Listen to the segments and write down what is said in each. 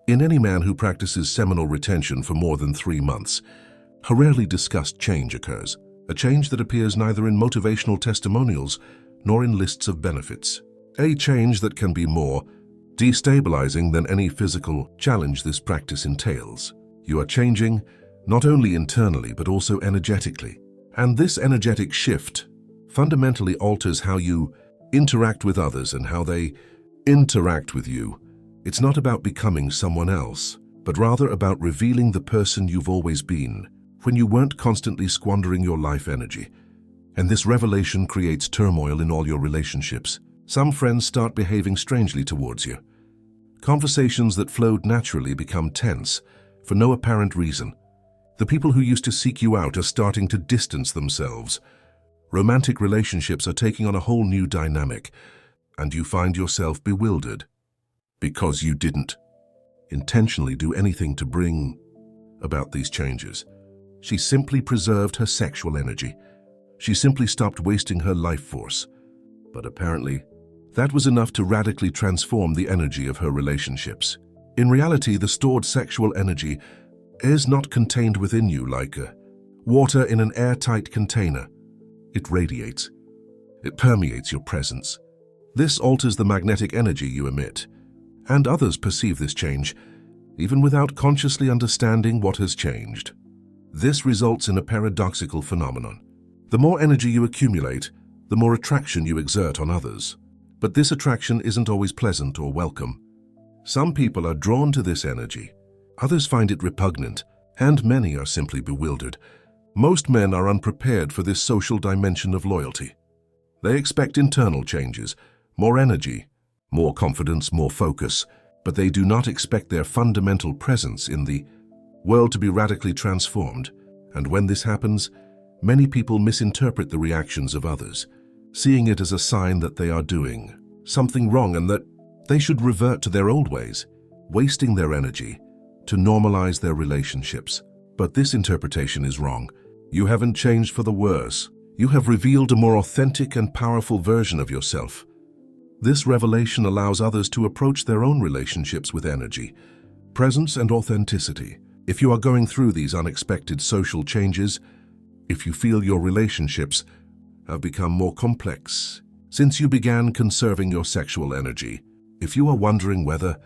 In any man who practices seminal retention for more than 3 months, a rarely discussed change occurs, a change that appears neither in motivational testimonials nor in lists of benefits. A change that can be more destabilizing than any physical challenge this practice entails. You are changing not only internally but also energetically. And this energetic shift fundamentally alters how you interact with others and how they interact with you. It's not about becoming someone else, but rather about revealing the person you've always been when you weren't constantly squandering your life energy. And this revelation creates turmoil in all your relationships. Some friends start behaving strangely towards you. Conversations that flowed naturally become tense for no apparent reason. The people who used to seek you out are starting to distance themselves. Romantic relationships are taking on a whole new dynamic, and you find yourself bewildered because you didn't intentionally do anything to bring about these changes. She simply preserved her sexual energy. She simply stopped wasting her life force. But apparently, that was enough to radically transform the energy of her relationships. In reality, the stored sexual energy is not contained within you like water in an airtight container. It radiates. It permeates your presence. This alters the magnetic energy you emit, and others perceive this change, even without consciously understanding what has changed. This results in a paradoxical phenomenon. The more energy you accumulate, the more attraction you exert on others. But this attraction isn't always pleasant or welcome. Some people are drawn to this energy. Others find it repugnant, and many are simply bewildered. Most men are unprepared for this social dimension of loyalty. They expect internal changes, more energy, more confidence, more focus, but they do not expect their fundamental presence in the world to be radically transformed. And when this happens, many people misinterpret the reactions of others, seeing it as a sign that they are doing something wrong and that they should revert to their old ways, wasting their energy to normalize their relationships. But this interpretation is wrong. You haven't changed for the worse. You have revealed a more authentic and powerful version of yourself. This revelation allows others to approach their own relationships with energy, presence, and authenticity. If you are going through these unexpected social changes, if you feel your relationships have become more complex since you began conserving your sexual energy, if you are wondering whether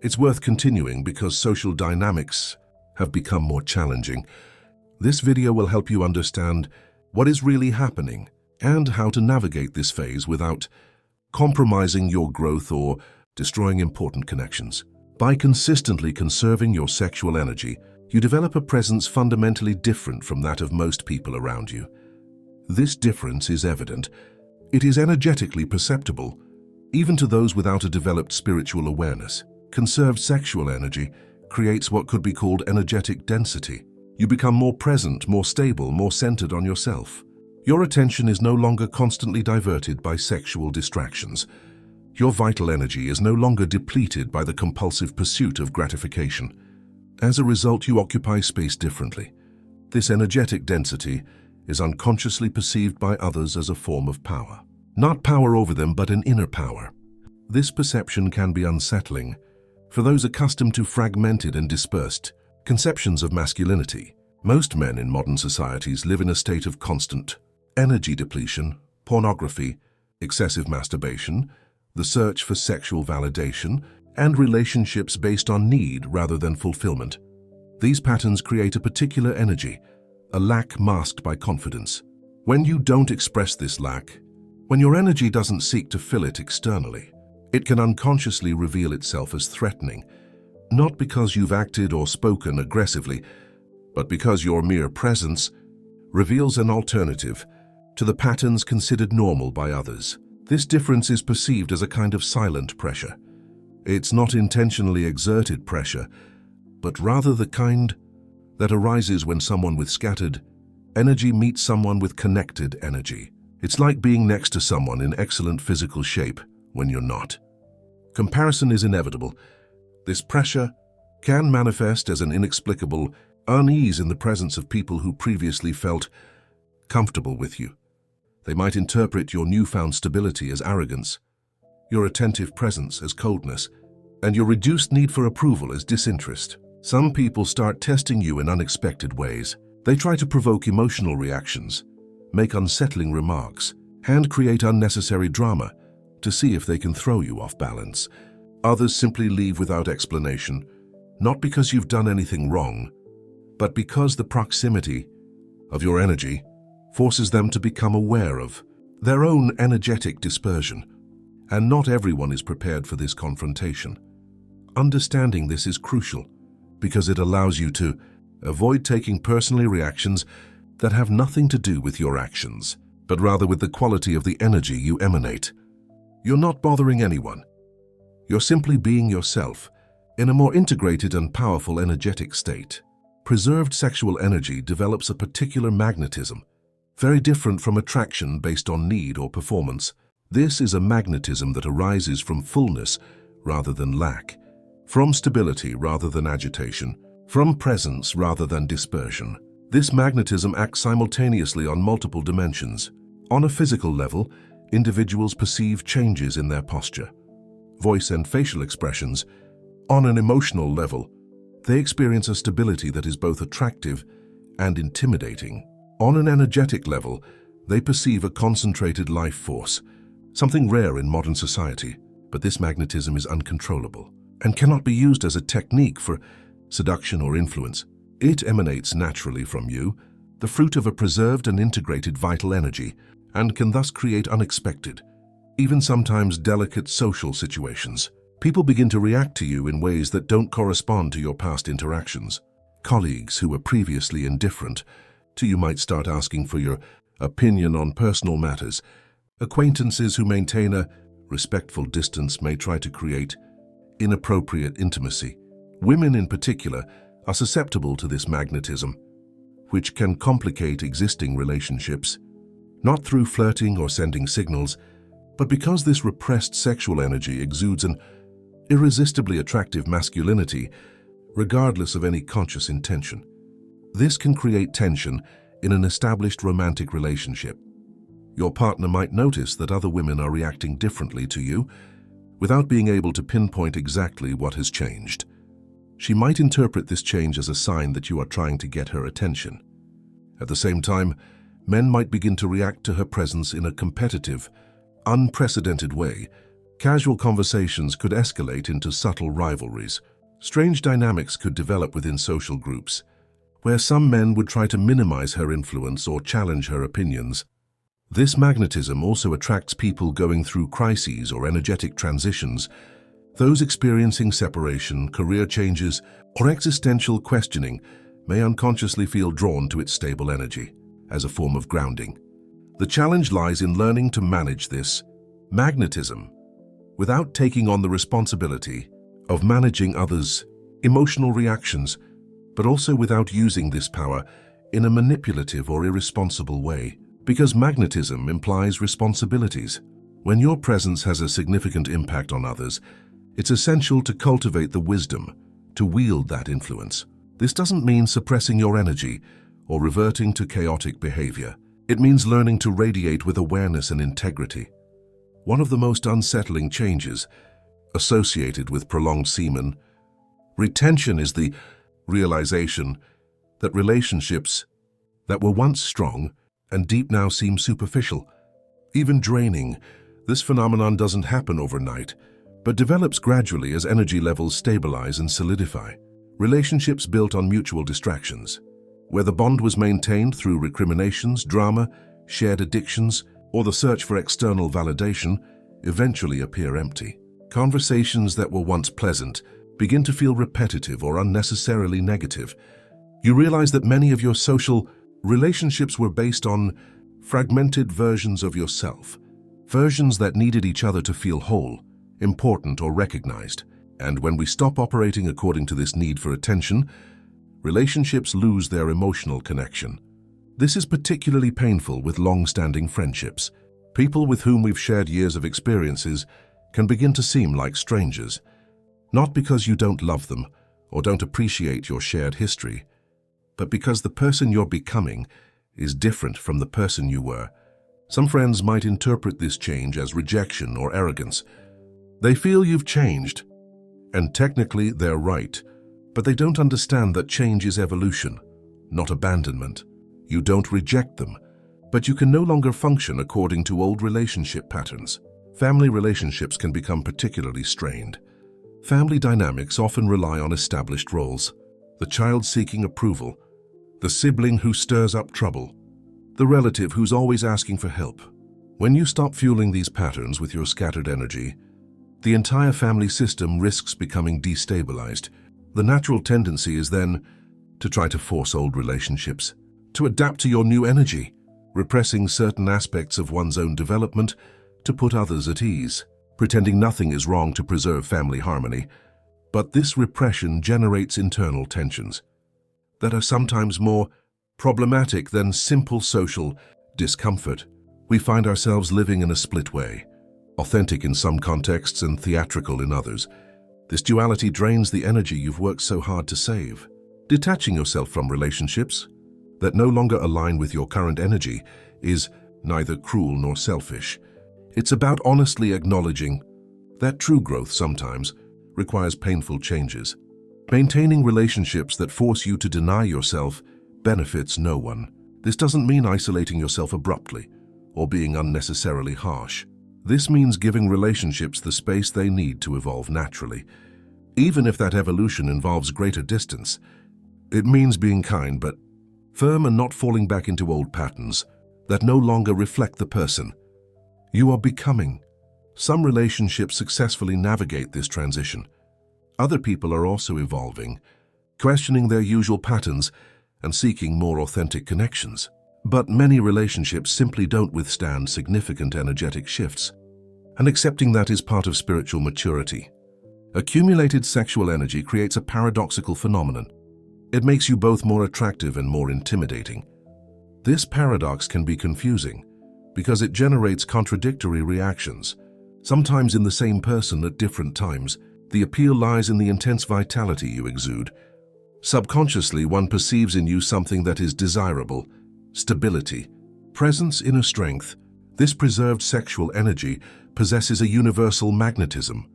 it's worth continuing because social dynamics have become more challenging, this video will help you understand what is really happening and how to navigate this phase without compromising your growth or destroying important connections. By consistently conserving your sexual energy, you develop a presence fundamentally different from that of most people around you. This difference is evident. It is energetically perceptible, even to those without a developed spiritual awareness. Conserved sexual energy creates what could be called energetic density. You become more present, more stable, more centered on yourself. Your attention is no longer constantly diverted by sexual distractions. Your vital energy is no longer depleted by the compulsive pursuit of gratification. As a result, you occupy space differently. This energetic density is unconsciously perceived by others as a form of power. Not power over them, but an inner power. This perception can be unsettling for those accustomed to fragmented and dispersed conceptions of masculinity. Most men in modern societies live in a state of constant energy depletion, pornography, excessive masturbation, the search for sexual validation, and relationships based on need rather than fulfillment. These patterns create a particular energy, a lack masked by confidence. When you don't express this lack, when your energy doesn't seek to fill it externally, it can unconsciously reveal itself as threatening, not because you've acted or spoken aggressively, but because your mere presence reveals an alternative to the patterns considered normal by others. This difference is perceived as a kind of silent pressure. It's not intentionally exerted pressure, but rather the kind that arises when someone with scattered energy meets someone with connected energy. It's like being next to someone in excellent physical shape when you're not. Comparison is inevitable. This pressure can manifest as an inexplicable unease in the presence of people who previously felt comfortable with you. They might interpret your newfound stability as arrogance, your attentive presence as coldness, and your reduced need for approval as disinterest. Some people start testing you in unexpected ways. They try to provoke emotional reactions, make unsettling remarks, and create unnecessary drama to see if they can throw you off balance. Others simply leave without explanation, not because you've done anything wrong, but because the proximity of your energy forces them to become aware of their own energetic dispersion. And not everyone is prepared for this confrontation. Understanding this is crucial because it allows you to avoid taking personally reactions that have nothing to do with your actions, but rather with the quality of the energy you emanate. You're not bothering anyone. You're simply being yourself in a more integrated and powerful energetic state. Preserved sexual energy develops a particular magnetism, very different from attraction based on need or performance. This is a magnetism that arises from fullness rather than lack, from stability rather than agitation, from presence rather than dispersion. This magnetism acts simultaneously on multiple dimensions. On a physical level, individuals perceive changes in their posture, voice and facial expressions. On an emotional level, they experience a stability that is both attractive and intimidating. On an energetic level, they perceive a concentrated life force, something rare in modern society. But this magnetism is uncontrollable and cannot be used as a technique for seduction or influence. It emanates naturally from you, the fruit of a preserved and integrated vital energy, and can thus create unexpected, even sometimes delicate social situations. People begin to react to you in ways that don't correspond to your past interactions. Colleagues who were previously indifferent to you might start asking for your opinion on personal matters. Acquaintances who maintain a respectful distance may try to create inappropriate intimacy. Women in particular are susceptible to this magnetism, which can complicate existing relationships, not through flirting or sending signals, but because this repressed sexual energy exudes an irresistibly attractive masculinity, regardless of any conscious intention. This can create tension in an established romantic relationship. Your partner might notice that other women are reacting differently to you without being able to pinpoint exactly what has changed. She might interpret this change as a sign that you are trying to get her attention. At the same time, men might begin to react to her presence in a competitive, unprecedented way. Casual conversations could escalate into subtle rivalries. Strange dynamics could develop within social groups, where some men would try to minimize her influence or challenge her opinions. This magnetism also attracts people going through crises or energetic transitions. Those experiencing separation, career changes, or existential questioning may unconsciously feel drawn to its stable energy as a form of grounding. The challenge lies in learning to manage this magnetism without taking on the responsibility of managing others' emotional reactions, but also without using this power in a manipulative or irresponsible way, because magnetism implies responsibilities. When your presence has a significant impact on others, it's essential to cultivate the wisdom to wield that influence. This doesn't mean suppressing your energy or reverting to chaotic behavior. It means learning to radiate with awareness and integrity. One of the most unsettling changes associated with prolonged semen retention is the realization that relationships that were once strong and deep now seem superficial, even draining. This phenomenon doesn't happen overnight, but develops gradually as energy levels stabilize and solidify. Relationships built on mutual distractions, where the bond was maintained through recriminations, drama, shared addictions, or the search for external validation, eventually appear empty. Conversations that were once pleasant begin to feel repetitive or unnecessarily negative. You realize that many of your social relationships were based on fragmented versions of yourself, versions that needed each other to feel whole, important, or recognized. And when we stop operating according to this need for attention, relationships lose their emotional connection. This is particularly painful with long-standing friendships. People with whom we've shared years of experiences can begin to seem like strangers, not because you don't love them or don't appreciate your shared history, but because the person you're becoming is different from the person you were. Some friends might interpret this change as rejection or arrogance. They feel you've changed, And technically, they're right, but they don't understand that change is evolution, not abandonment. You don't reject them, but you can no longer function according to old relationship patterns. Family relationships can become particularly strained. Family dynamics often rely on established roles: the child seeking approval, the sibling who stirs up trouble, the relative who's always asking for help. When you stop fueling these patterns with your scattered energy, the entire family system risks becoming destabilized. The natural tendency is then to try to force old relationships, to adapt to your new energy, repressing certain aspects of one's own development to put others at ease, pretending nothing is wrong to preserve family harmony. But this repression generates internal tensions that are sometimes more problematic than simple social discomfort. We find ourselves living in a split way, authentic in some contexts and theatrical in others. This duality drains the energy you've worked so hard to save. Detaching yourself from relationships that no longer align with your current energy is neither cruel nor selfish. It's about honestly acknowledging that true growth sometimes requires painful changes. Maintaining relationships that force you to deny yourself benefits no one. This doesn't mean isolating yourself abruptly or being unnecessarily harsh. This means giving relationships the space they need to evolve naturally. Even if that evolution involves greater distance, it means being kind but firm and not falling back into old patterns that no longer reflect the person you are becoming. Some relationships successfully navigate this transition. Other people are also evolving, questioning their usual patterns and seeking more authentic connections. But many relationships simply don't withstand significant energetic shifts, and accepting that is part of spiritual maturity. Accumulated sexual energy creates a paradoxical phenomenon. It makes you both more attractive and more intimidating. This paradox can be confusing because it generates contradictory reactions, sometimes in the same person at different times. The appeal lies in the intense vitality you exude. Subconsciously, one perceives in you something that is desirable: stability, presence, inner strength. This preserved sexual energy possesses a universal magnetism,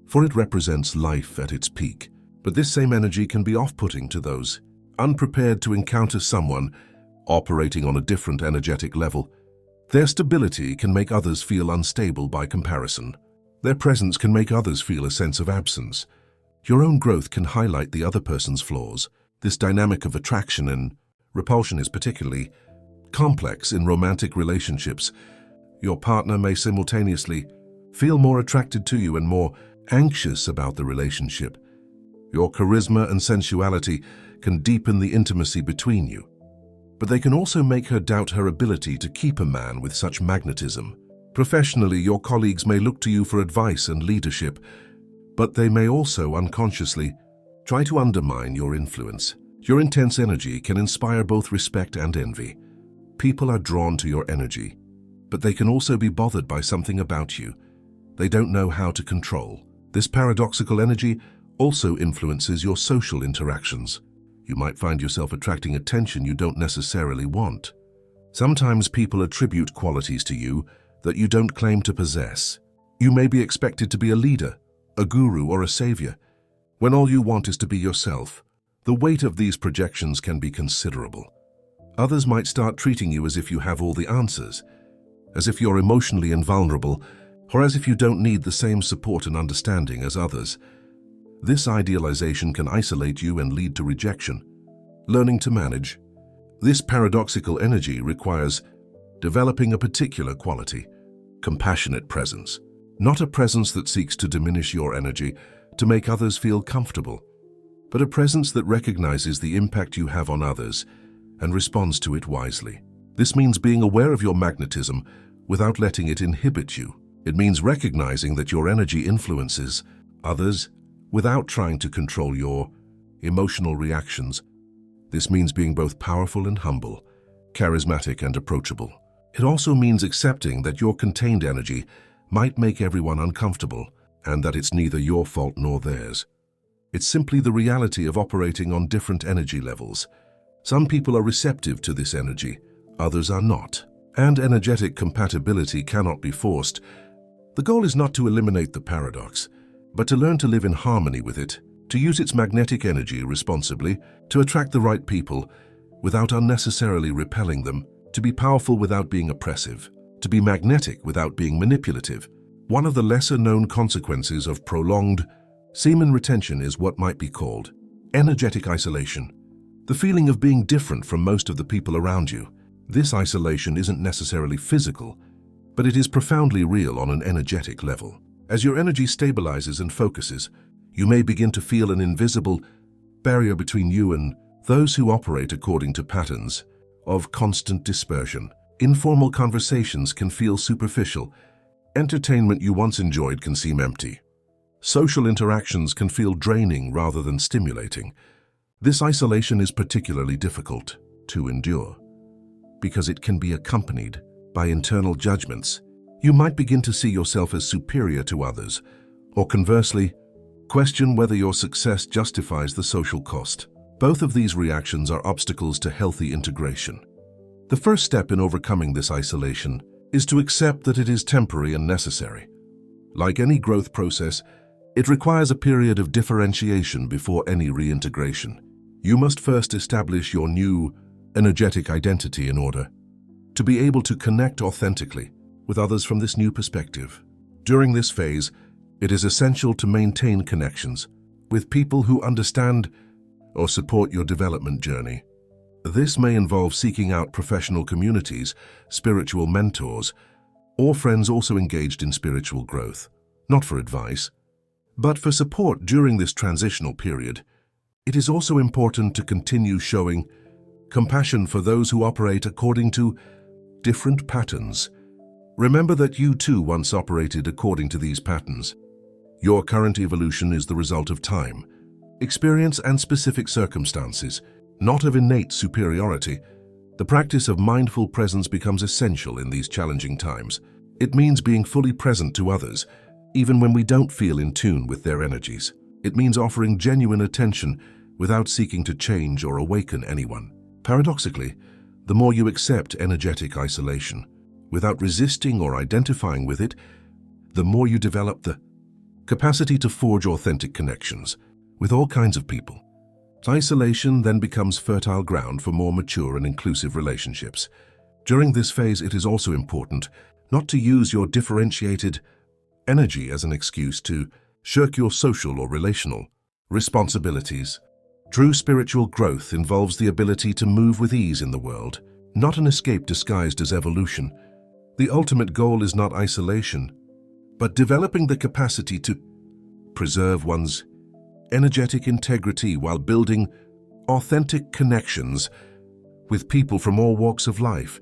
for it represents life at its peak. But this same energy can be off-putting to those unprepared to encounter someone operating on a different energetic level. Their stability can make others feel unstable by comparison. Their presence can make others feel a sense of absence. Your own growth can highlight the other person's flaws. This dynamic of attraction and repulsion is particularly complex in romantic relationships. Your partner may simultaneously feel more attracted to you and more anxious about the relationship. Your charisma and sensuality can deepen the intimacy between you, but they can also make her doubt her ability to keep a man with such magnetism. Professionally, your colleagues may look to you for advice and leadership, but they may also unconsciously try to undermine your influence. Your intense energy can inspire both respect and envy. People are drawn to your energy, but they can also be bothered by something about you they don't know how to control. This paradoxical energy also influences your social interactions. You might find yourself attracting attention you don't necessarily want. Sometimes people attribute qualities to you that you don't claim to possess. You may be expected to be a leader, a guru, or a savior, when all you want is to be yourself. The weight of these projections can be considerable. Others might start treating you as if you have all the answers, as if you're emotionally invulnerable, or as if you don't need the same support and understanding as others. This idealization can isolate you and lead to rejection. Learning to manage this paradoxical energy requires developing a particular quality: compassionate presence. Not a presence that seeks to diminish your energy to make others feel comfortable, but a presence that recognizes the impact you have on others and responds to it wisely. This means being aware of your magnetism without letting it inhibit you. It means recognizing that your energy influences others without trying to control your emotional reactions. This means being both powerful and humble, charismatic and approachable. It also means accepting that your contained energy might make everyone uncomfortable and that it's neither your fault nor theirs. It's simply the reality of operating on different energy levels. Some people are receptive to this energy, others are not. And energetic compatibility cannot be forced. The goal is not to eliminate the paradox. but to learn to live in harmony with it, to use its magnetic energy responsibly, to attract the right people without unnecessarily repelling them, to be powerful without being oppressive, to be magnetic without being manipulative. One of the lesser-known consequences of prolonged semen retention is what might be called energetic isolation, the feeling of being different from most of the people around you. This isolation isn't necessarily physical, but it is profoundly real on an energetic level. As your energy stabilizes and focuses, you may begin to feel an invisible barrier between you and those who operate according to patterns of constant dispersion. Informal conversations can feel superficial. Entertainment you once enjoyed can seem empty. Social interactions can feel draining rather than stimulating. This isolation is particularly difficult to endure because it can be accompanied by internal judgments. You might begin to see yourself as superior to others, or conversely, question whether your success justifies the social cost. Both of these reactions are obstacles to healthy integration. The first step in overcoming this isolation is to accept that it is temporary and necessary. Like any growth process, it requires a period of differentiation before any reintegration. You must first establish your new, energetic identity in order to be able to connect authentically with others from this new perspective. During this phase, it is essential to maintain connections with people who understand or support your development journey. This may involve seeking out professional communities, spiritual mentors, or friends also engaged in spiritual growth, not for advice, but for support during this transitional period. It is also important to continue showing compassion for those who operate according to different patterns. Remember that you too once operated according to these patterns. Your current evolution is the result of time, experience, and specific circumstances, not of innate superiority. The practice of mindful presence becomes essential in these challenging times. It means being fully present to others, even when we don't feel in tune with their energies. It means offering genuine attention without seeking to change or awaken anyone. Paradoxically, the more you accept energetic isolation, without resisting or identifying with it, the more you develop the capacity to forge authentic connections with all kinds of people. Isolation then becomes fertile ground for more mature and inclusive relationships. During this phase, it is also important not to use your differentiated energy as an excuse to shirk your social or relational responsibilities. True spiritual growth involves the ability to move with ease in the world, not an escape disguised as evolution. The ultimate goal is not isolation, but developing the capacity to preserve one's energetic integrity while building authentic connections with people from all walks of life.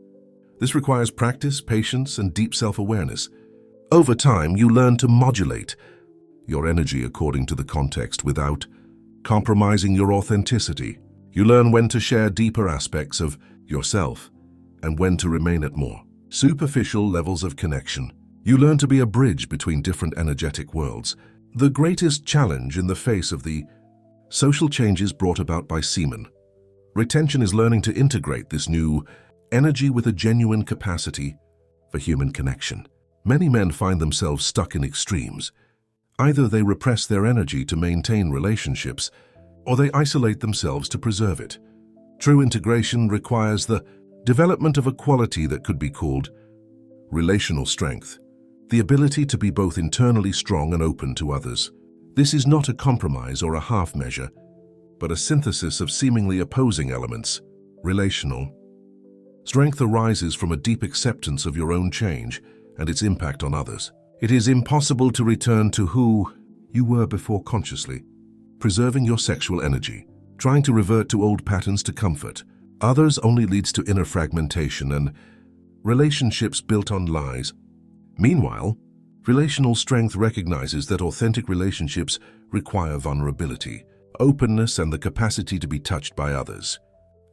This requires practice, patience, and deep self-awareness. Over time, you learn to modulate your energy according to the context without compromising your authenticity. You learn when to share deeper aspects of yourself and when to remain at more superficial levels of connection. You learn to be a bridge between different energetic worlds. The greatest challenge in the face of the social changes brought about by semen retention is learning to integrate this new energy with a genuine capacity for human connection. Many men find themselves stuck in extremes. Either they repress their energy to maintain relationships, or they isolate themselves to preserve it. True integration requires the development of a quality that could be called relational strength, the ability to be both internally strong and open to others. This is not a compromise or a half measure, but a synthesis of seemingly opposing elements. Relational strength arises from a deep acceptance of your own change and its impact on others. It is impossible to return to who you were before consciously, preserving your sexual energy. Trying to revert to old patterns to comfort others only leads to inner fragmentation and relationships built on lies. Meanwhile, relational strength recognizes that authentic relationships require vulnerability, openness, and the capacity to be touched by others.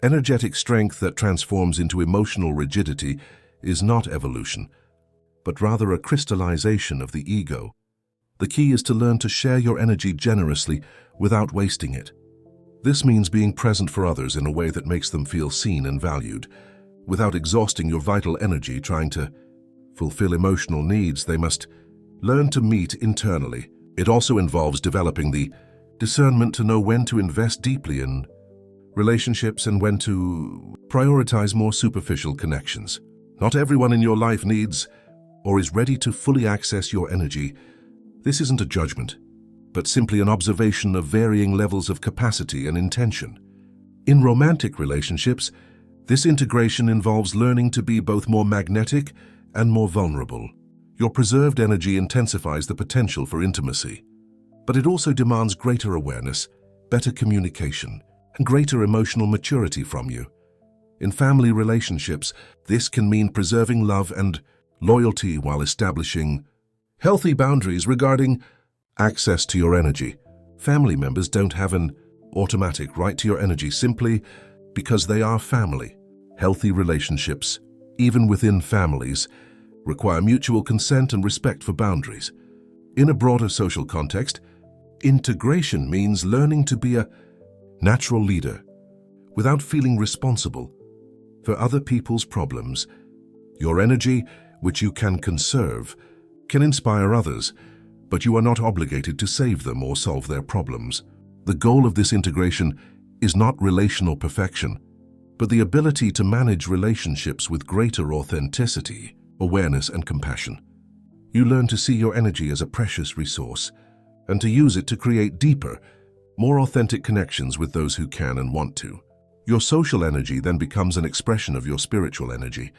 Energetic strength that transforms into emotional rigidity is not evolution, but rather a crystallization of the ego. The key is to learn to share your energy generously without wasting it. This means being present for others in a way that makes them feel seen and valued, without exhausting your vital energy trying to fulfill emotional needs. They must learn to meet internally It also involves developing the discernment to know when to invest deeply in relationships and when to prioritize more superficial connections. Not everyone in your life needs or is ready to fully access your energy. This isn't a judgment, but simply an observation of varying levels of capacity and intention. In romantic relationships, this integration involves learning to be both more magnetic and more vulnerable. Your preserved energy intensifies the potential for intimacy, but it also demands greater awareness, better communication, and greater emotional maturity from you. In family relationships, this can mean preserving love and loyalty while establishing healthy boundaries regarding access to your energy. Family members don't have an automatic right to your energy simply because they are family. Healthy relationships, even within families, require mutual consent and respect for boundaries. In a broader social context, integration means learning to be a natural leader without feeling responsible for other people's problems. Your energy, which you can conserve, can inspire others, but you are not obligated to save them or solve their problems. The goal of this integration is not relational perfection, but the ability to manage relationships with greater authenticity, awareness, and compassion. You learn to see your energy as a precious resource and to use it to create deeper, more authentic connections with those who can and want to. Your social energy then becomes an expression of your spiritual energy,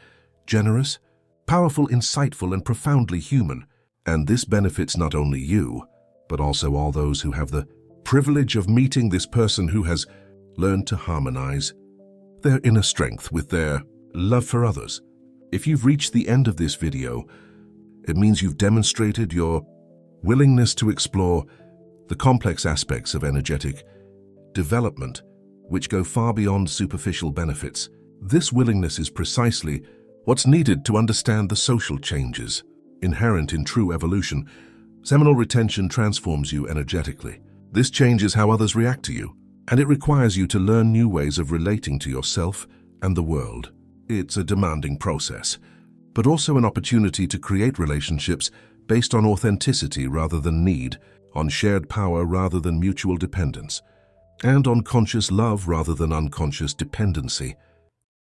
generous, powerful, insightful, and profoundly human. And this benefits not only you, but also all those who have the privilege of meeting this person who has learned to harmonize their inner strength with their love for others. If you've reached the end of this video, it means you've demonstrated your willingness to explore the complex aspects of energetic development, which go far beyond superficial benefits. This willingness is precisely what's needed to understand the social changes inherent in true evolution. Seminal retention transforms you energetically. This changes how others react to you, and it requires you to learn new ways of relating to yourself and the world. It's a demanding process, but also an opportunity to create relationships based on authenticity rather than need, on shared power rather than mutual dependence, and on conscious love rather than unconscious dependency.